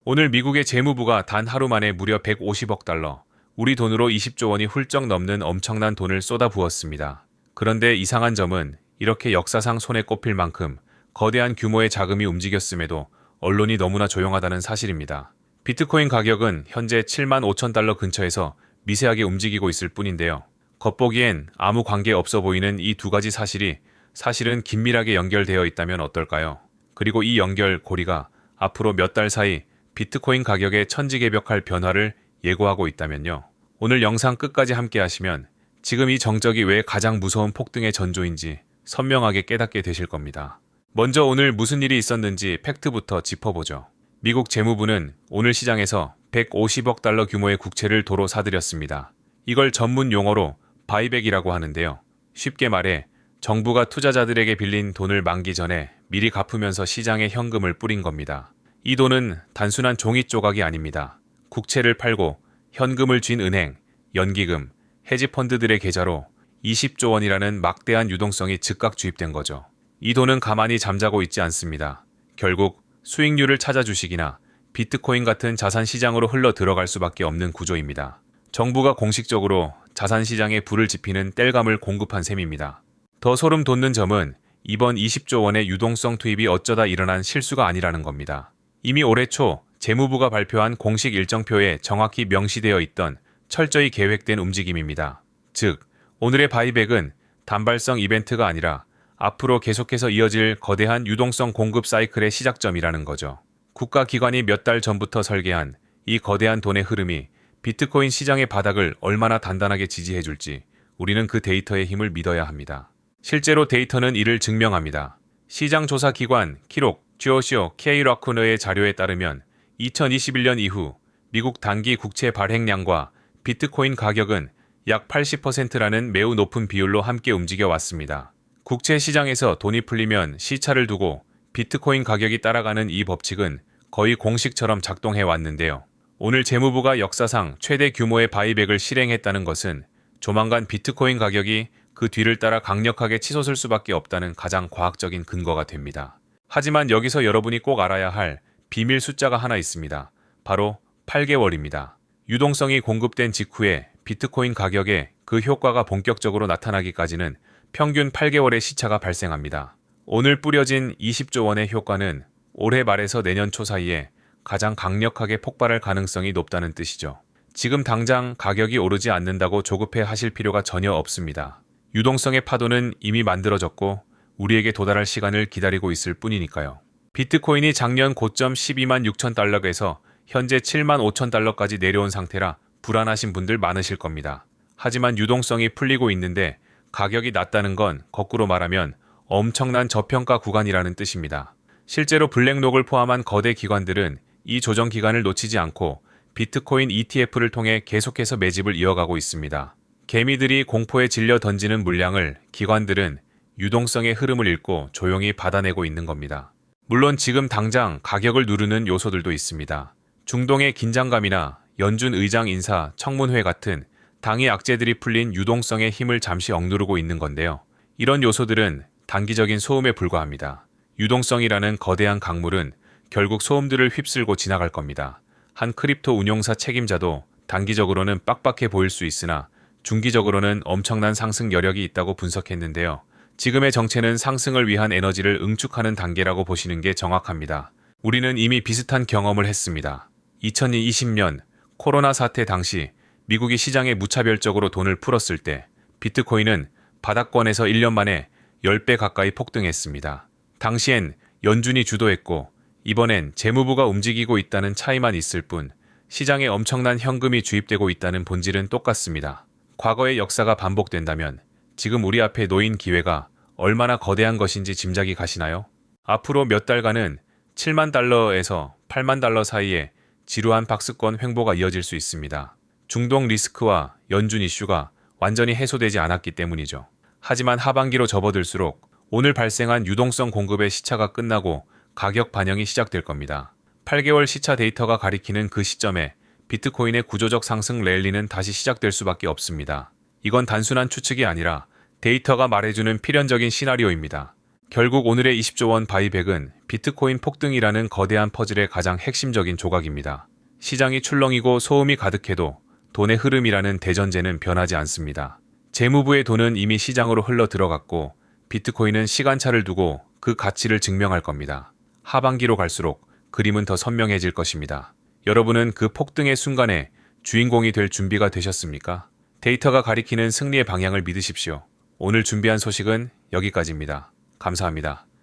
오늘 미국의 재무부가 단 하루 만에 무려 150억 달러, 우리 돈으로 20조 원이 훌쩍 넘는 엄청난 돈을 쏟아부었습니다. 그런데 이상한 점은 이렇게 역사상 손에 꼽힐 만큼 거대한 규모의 자금이 움직였음에도 언론이 너무나 조용하다는 사실입니다. 비트코인 가격은 현재 7만 5천 달러 근처에서 미세하게 움직이고 있을 뿐인데요. 겉보기엔 아무 관계 없어 보이는 이 두 가지 사실이 사실은 긴밀하게 연결되어 있다면 어떨까요? 그리고 이 연결고리가 앞으로 몇 달 사이 비트코인 가격의 천지개벽할 변화를 예고하고 있다면요. 오늘 영상 끝까지 함께 하시면 지금 이 정적이 왜 가장 무서운 폭등의 전조인지 선명하게 깨닫게 되실 겁니다. 먼저 오늘 무슨 일이 있었는지 팩트부터 짚어보죠. 미국 재무부는 오늘 시장에서 150억 달러 규모의 국채를 도로 사들였습니다. 이걸 전문 용어로 바이백이라고 하는데요. 쉽게 말해 정부가 투자자들에게 빌린 돈을 만기 전에 미리 갚으면서 시장에 현금을 뿌린 겁니다. 이 돈은 단순한 종이 조각이 아닙니다. 국채를 팔고 현금을 쥔 은행, 연기금, 헤지펀드들의 계좌로 20조 원이라는 막대한 유동성이 즉각 주입된 거죠. 이 돈은 가만히 잠자고 있지 않습니다. 결국 수익률을 찾아주시기나 비트코인 같은 자산 시장으로 흘러 들어갈 수밖에 없는 구조입니다. 정부가 공식적으로 자산 시장에 불을 지피는 땔감을 공급한 셈입니다. 더 소름 돋는 점은 이번 20조 원의 유동성 투입이 어쩌다 일어난 실수가 아니라는 겁니다. 이미 올해 초 재무부가 발표한 공식 일정표에 정확히 명시되어 있던 철저히 계획된 움직임입니다. 즉, 오늘의 바이백은 단발성 이벤트가 아니라 앞으로 계속해서 이어질 거대한 유동성 공급 사이클의 시작점이라는 거죠. 국가기관이 몇 달 전부터 설계한 이 거대한 돈의 흐름이 비트코인 시장의 바닥을 얼마나 단단하게 지지해줄지 우리는 그 데이터의 힘을 믿어야 합니다. 실제로 데이터는 이를 증명합니다. 시장조사기관 키록 지오시오 K-라쿠너의 자료에 따르면 2021년 이후 미국 단기 국채 발행량과 비트코인 가격은 약 80%라는 매우 높은 비율로 함께 움직여 왔습니다. 국채 시장에서 돈이 풀리면 시차를 두고 비트코인 가격이 따라가는 이 법칙은 거의 공식처럼 작동해 왔는데요. 오늘 재무부가 역사상 최대 규모의 바이백을 실행했다는 것은 조만간 비트코인 가격이 그 뒤를 따라 강력하게 치솟을 수밖에 없다는 가장 과학적인 근거가 됩니다. 하지만 여기서 여러분이 꼭 알아야 할 비밀 숫자가 하나 있습니다. 바로 8개월입니다. 유동성이 공급된 직후에 비트코인 가격에 그 효과가 본격적으로 나타나기까지는 평균 8개월의 시차가 발생합니다. 오늘 뿌려진 20조 원의 효과는 올해 말에서 내년 초 사이에 가장 강력하게 폭발할 가능성이 높다는 뜻이죠. 지금 당장 가격이 오르지 않는다고 조급해 하실 필요가 전혀 없습니다. 유동성의 파도는 이미 만들어졌고 우리에게 도달할 시간을 기다리고 있을 뿐이니까요. 비트코인이 작년 고점 12만 6천 달러에서 현재 7만 5천 달러까지 내려온 상태라 불안하신 분들 많으실 겁니다. 하지만 유동성이 풀리고 있는데 가격이 낮다는 건 거꾸로 말하면 엄청난 저평가 구간이라는 뜻입니다. 실제로 블랙록을 포함한 거대 기관들은 이 조정 기간을 놓치지 않고 비트코인 ETF를 통해 계속해서 매집을 이어가고 있습니다. 개미들이 공포에 질려 던지는 물량을 기관들은 유동성의 흐름을 읽고 조용히 받아내고 있는 겁니다. 물론 지금 당장 가격을 누르는 요소들도 있습니다. 중동의 긴장감이나 연준 의장 인사 청문회 같은 당의 악재들이 풀린 유동성의 힘을 잠시 억누르고 있는 건데요. 이런 요소들은 단기적인 소음에 불과합니다. 유동성이라는 거대한 강물은 결국 소음들을 휩쓸고 지나갈 겁니다. 한 크립토 운용사 책임자도 단기적으로는 빡빡해 보일 수 있으나 중기적으로는 엄청난 상승 여력이 있다고 분석했는데요. 지금의 정체는 상승을 위한 에너지를 응축하는 단계라고 보시는 게 정확합니다. 우리는 이미 비슷한 경험을 했습니다. 2020년 코로나 사태 당시 미국이 시장에 무차별적으로 돈을 풀었을 때 비트코인은 바닥권에서 1년 만에 10배 가까이 폭등했습니다. 당시엔 연준이 주도했고 이번엔 재무부가 움직이고 있다는 차이만 있을 뿐 시장에 엄청난 현금이 주입되고 있다는 본질은 똑같습니다. 과거의 역사가 반복된다면 지금 우리 앞에 놓인 기회가 얼마나 거대한 것인지 짐작이 가시나요? 앞으로 몇 달간은 7만 달러에서 8만 달러 사이에 지루한 박스권 횡보가 이어질 수 있습니다. 중동 리스크와 연준 이슈가 완전히 해소되지 않았기 때문이죠. 하지만 하반기로 접어들수록 오늘 발생한 유동성 공급의 시차가 끝나고 가격 반영이 시작될 겁니다. 8개월 시차 데이터가 가리키는 그 시점에 비트코인의 구조적 상승 랠리는 다시 시작될 수밖에 없습니다. 이건 단순한 추측이 아니라 데이터가 말해주는 필연적인 시나리오입니다. 결국 오늘의 20조 원 바이백은 비트코인 폭등이라는 거대한 퍼즐의 가장 핵심적인 조각입니다. 시장이 출렁이고 소음이 가득해도 돈의 흐름이라는 대전제는 변하지 않습니다. 재무부의 돈은 이미 시장으로 흘러 들어갔고 비트코인은 시간차를 두고 그 가치를 증명할 겁니다. 하반기로 갈수록 그림은 더 선명해질 것입니다. 여러분은 그 폭등의 순간에 주인공이 될 준비가 되셨습니까? 데이터가 가리키는 승리의 방향을 믿으십시오. 오늘 준비한 소식은 여기까지입니다. 감사합니다.